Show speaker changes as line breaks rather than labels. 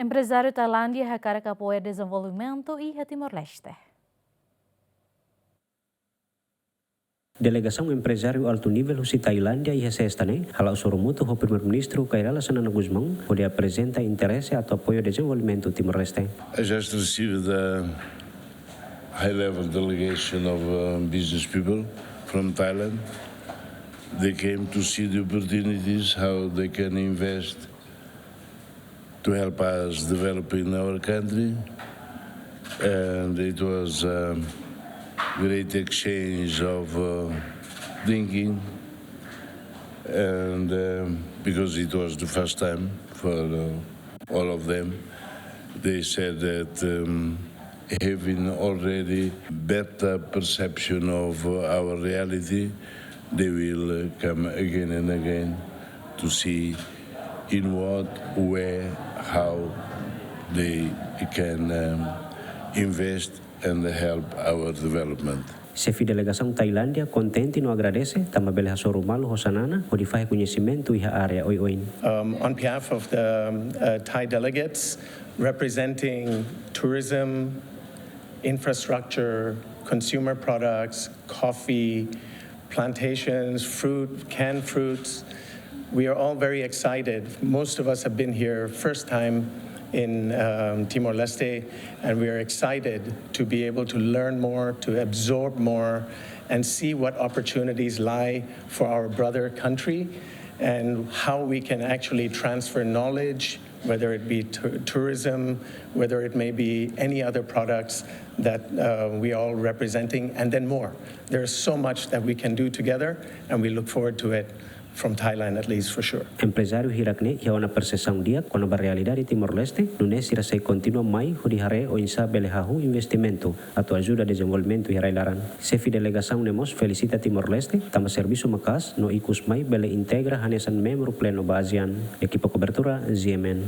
Empresário Tailândia hakarak apoia dezenvolvimentu e Timor-Leste.
Delegação empresário alto nível de Tailândia e Sestane, hala soromuto o primeiro-ministro Kairala Sanana Guzmão, onde apresenta interesse a apoio ao desenvolvimento Timor-Leste.
I just received a high-level delegation of business people from Thailand. They came to see the opportunities, how they can invest to help us develop in our country. And it was a great exchange of thinking, and because it was the first time for all of them, they said that having already better perception of our reality, they will come again and again to see in what, where, how they can invest and help our development.
Chefe delegação Tailândia contente no agradece, também bela sorumalo hosanana, onde faz conhecimento e a área oi.
On behalf of the Thai delegates representing tourism, infrastructure, consumer products, coffee, plantations, fruit, canned fruits, we are all very excited. Most of us have been here first time in Timor-Leste, and we are excited to be able to learn more, to absorb more, and see what opportunities lie for our brother country, and how we can actually transfer knowledge, whether it be tourism, whether it may be any other products that we are all representing, and then more. There's so much that we can do together, and we look forward to it. From Thailand, at least, for sure.
Empresário hirakne ia una percepção dia quando a realidade Timor-Leste, nunes irá se continua mai hudi hare o insa belehahu investimento atau ajuda desenvolvimento e harailaran. Chefe delegação nemos felicita Timor-Leste, tama serviço makas no ikus mai bele integra hanesan membro pleno ba ASEAN. Equipa cobertura ZMN.